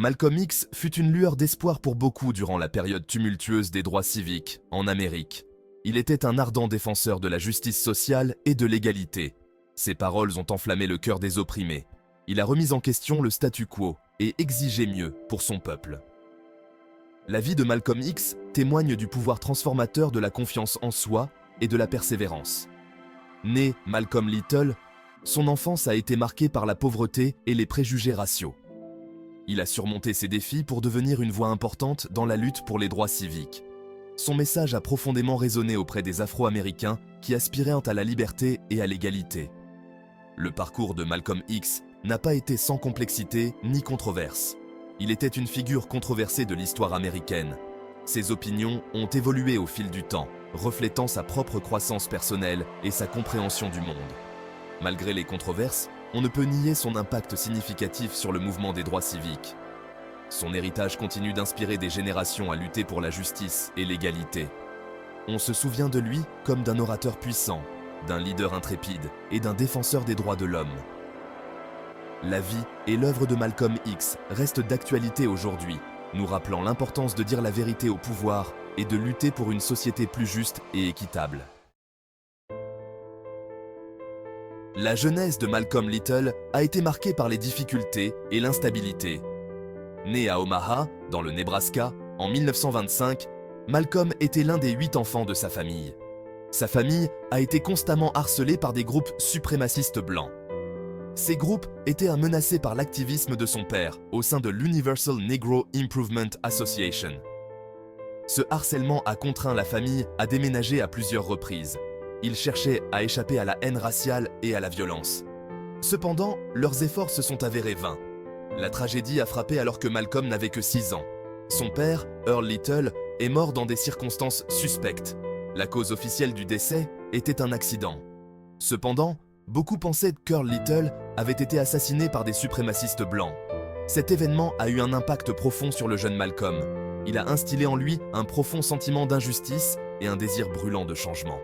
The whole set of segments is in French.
Malcolm X fut une lueur d'espoir pour beaucoup durant la période tumultueuse des droits civiques en Amérique. Il était un ardent défenseur de la justice sociale et de l'égalité. Ses paroles ont enflammé le cœur des opprimés. Il a remis en question le statu quo et exigé mieux pour son peuple. La vie de Malcolm X témoigne du pouvoir transformateur de la confiance en soi et de la persévérance. Né Malcolm Little, son enfance a été marquée par la pauvreté et les préjugés raciaux. Il a surmonté ces défis pour devenir une voix importante dans la lutte pour les droits civiques. Son message a profondément résonné auprès des Afro-Américains qui aspiraient à la liberté et à l'égalité. Le parcours de Malcolm X n'a pas été sans complexité ni controverse. Il était une figure controversée de l'histoire américaine. Ses opinions ont évolué au fil du temps, reflétant sa propre croissance personnelle et sa compréhension du monde. Malgré les controverses, on ne peut nier son impact significatif sur le mouvement des droits civiques. Son héritage continue d'inspirer des générations à lutter pour la justice et l'égalité. On se souvient de lui comme d'un orateur puissant, d'un leader intrépide et d'un défenseur des droits de l'homme. La vie et l'œuvre de Malcolm X restent d'actualité aujourd'hui, nous rappelant l'importance de dire la vérité au pouvoir et de lutter pour une société plus juste et équitable. La jeunesse de Malcolm Little a été marquée par les difficultés et l'instabilité. Né à Omaha, dans le Nebraska, en 1925, Malcolm était l'un des 8 enfants de sa famille. Sa famille a été constamment harcelée par des groupes suprémacistes blancs. Ces groupes étaient menacés par l'activisme de son père au sein de l'Universal Negro Improvement Association. Ce harcèlement a contraint la famille à déménager à plusieurs reprises. Ils cherchaient à échapper à la haine raciale et à la violence. Cependant, leurs efforts se sont avérés vains. La tragédie a frappé alors que Malcolm n'avait que 6 ans. Son père, Earl Little, est mort dans des circonstances suspectes. La cause officielle du décès était un accident. Cependant, beaucoup pensaient qu'Earl Little avait été assassiné par des suprémacistes blancs. Cet événement a eu un impact profond sur le jeune Malcolm. Il a instillé en lui un profond sentiment d'injustice et un désir brûlant de changement.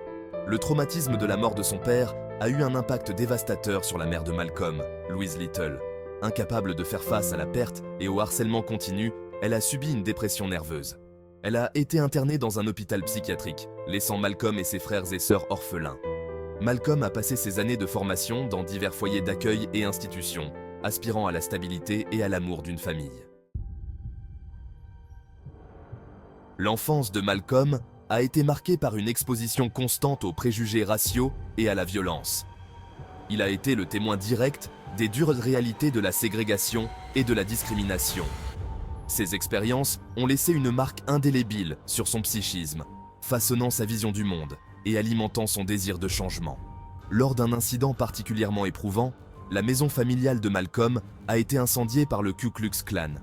Le traumatisme de la mort de son père a eu un impact dévastateur sur la mère de Malcolm, Louise Little. Incapable de faire face à la perte et au harcèlement continu, elle a subi une dépression nerveuse. Elle a été internée dans un hôpital psychiatrique, laissant Malcolm et ses frères et sœurs orphelins. Malcolm a passé ses années de formation dans divers foyers d'accueil et institutions, aspirant à la stabilité et à l'amour d'une famille. L'enfance de Malcolm a été marquée par une exposition constante aux préjugés raciaux et à la violence. Il a été le témoin direct des dures réalités de la ségrégation et de la discrimination. Ces expériences ont laissé une marque indélébile sur son psychisme, façonnant sa vision du monde et alimentant son désir de changement. Lors d'un incident particulièrement éprouvant, la maison familiale de Malcolm a été incendiée par le Ku Klux Klan.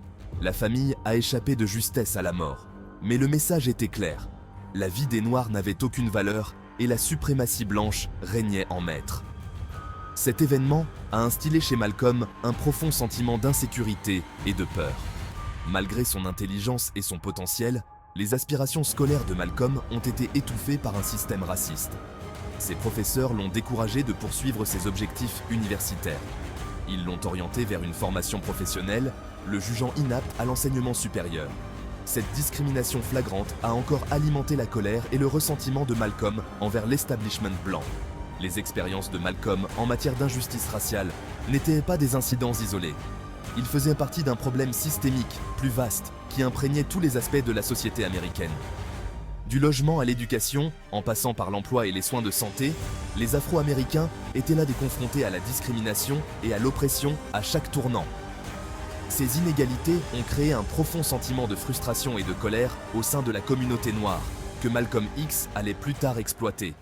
La famille a échappé de justesse à la mort. Mais le message était clair. La vie des Noirs n'avait aucune valeur et la suprématie blanche régnait en maître. Cet événement a instillé chez Malcolm un profond sentiment d'insécurité et de peur. Malgré son intelligence et son potentiel, les aspirations scolaires de Malcolm ont été étouffées par un système raciste. Ses professeurs l'ont découragé de poursuivre ses objectifs universitaires. Ils l'ont orienté vers une formation professionnelle, le jugeant inapte à l'enseignement supérieur. Cette discrimination flagrante a encore alimenté la colère et le ressentiment de Malcolm envers l'establishment blanc. Les expériences de Malcolm en matière d'injustice raciale n'étaient pas des incidents isolés. Ils faisaient partie d'un problème systémique, plus vaste, qui imprégnait tous les aspects de la société américaine. Du logement à l'éducation, en passant par l'emploi et les soins de santé, les Afro-Américains étaient là confrontés à la discrimination et à l'oppression à chaque tournant. Ces inégalités ont créé un profond sentiment de frustration et de colère au sein de la communauté noire, que Malcolm X allait plus tard exploiter.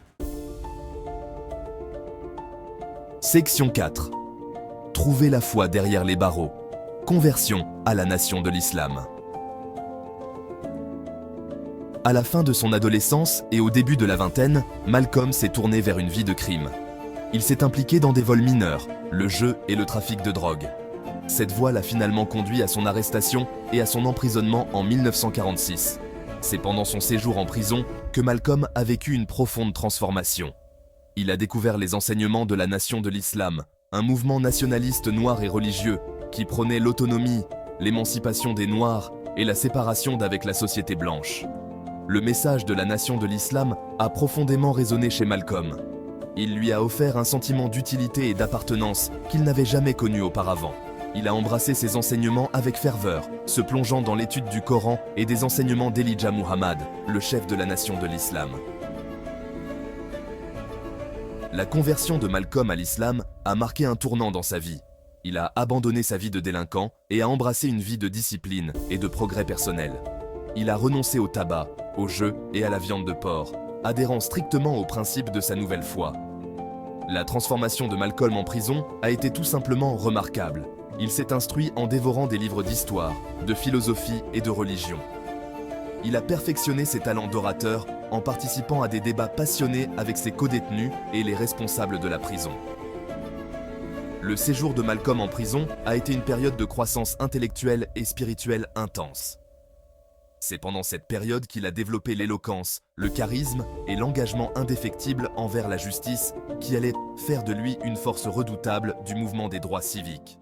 Section 4. Trouver la foi derrière les barreaux. Conversion à la nation de l'islam. À la fin de son adolescence et au début de la vingtaine, Malcolm s'est tourné vers une vie de crime. Il s'est impliqué dans des vols mineurs, le jeu et le trafic de drogue. Cette voie l'a finalement conduit à son arrestation et à son emprisonnement en 1946. C'est pendant son séjour en prison que Malcolm a vécu une profonde transformation. Il a découvert les enseignements de la Nation de l'Islam, un mouvement nationaliste noir et religieux qui prônait l'autonomie, l'émancipation des Noirs et la séparation d'avec la société blanche. Le message de la nation de l'islam a profondément résonné chez Malcolm. Il lui a offert un sentiment d'utilité et d'appartenance qu'il n'avait jamais connu auparavant. Il a embrassé ses enseignements avec ferveur, se plongeant dans l'étude du Coran et des enseignements d'Elijah Muhammad, le chef de la nation de l'islam. La conversion de Malcolm à l'islam a marqué un tournant dans sa vie. Il a abandonné sa vie de délinquant et a embrassé une vie de discipline et de progrès personnel. Il a renoncé au tabac, au jeu et à la viande de porc, adhérant strictement aux principes de sa nouvelle foi. La transformation de Malcolm en prison a été tout simplement remarquable. Il s'est instruit en dévorant des livres d'histoire, de philosophie et de religion. Il a perfectionné ses talents d'orateur en participant à des débats passionnés avec ses codétenus et les responsables de la prison. Le séjour de Malcolm en prison a été une période de croissance intellectuelle et spirituelle intense. C'est pendant cette période qu'il a développé l'éloquence, le charisme et l'engagement indéfectible envers la justice qui allait faire de lui une force redoutable du mouvement des droits civiques.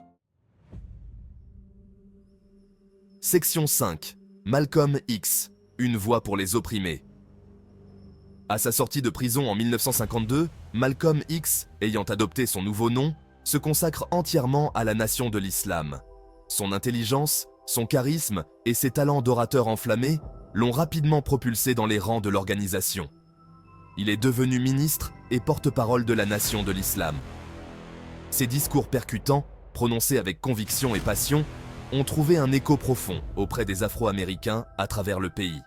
Section 5. Malcolm X, une voix pour les opprimés. À sa sortie de prison en 1952, Malcolm X, ayant adopté son nouveau nom, se consacre entièrement à la nation de l'islam. Son intelligence, son charisme et ses talents d'orateur enflammé l'ont rapidement propulsé dans les rangs de l'organisation. Il est devenu ministre et porte-parole de la nation de l'islam. Ses discours percutants, prononcés avec conviction et passion, ont trouvé un écho profond auprès des Afro-Américains à travers le pays.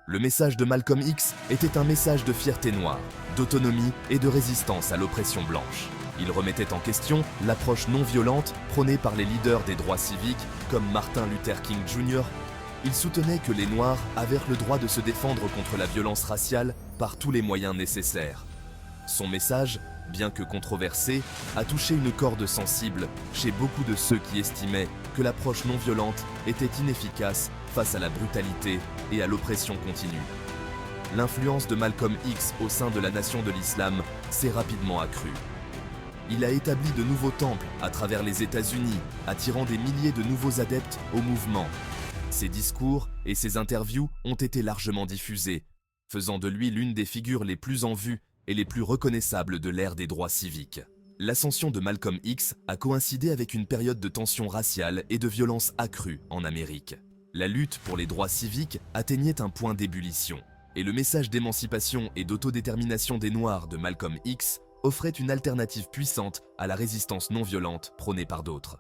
Le message de Malcolm X était un message de fierté noire, d'autonomie et de résistance à l'oppression blanche. Il remettait en question l'approche non violente prônée par les leaders des droits civiques comme Martin Luther King Jr. Il soutenait que les Noirs avaient le droit de se défendre contre la violence raciale par tous les moyens nécessaires. Son message, bien que controversé, a touché une corde sensible chez beaucoup de ceux qui estimaient que l'approche non violente était inefficace face à la brutalité et à l'oppression continue. L'influence de Malcolm X au sein de la nation de l'islam s'est rapidement accrue. Il a établi de nouveaux temples à travers les États-Unis, attirant des milliers de nouveaux adeptes au mouvement. Ses discours et ses interviews ont été largement diffusés, faisant de lui l'une des figures les plus en vue et les plus reconnaissables de l'ère des droits civiques. L'ascension de Malcolm X a coïncidé avec une période de tension raciale et de violence accrue en Amérique. La lutte pour les droits civiques atteignait un point d'ébullition, et le message d'émancipation et d'autodétermination des Noirs de Malcolm X offrait une alternative puissante à la résistance non violente prônée par d'autres.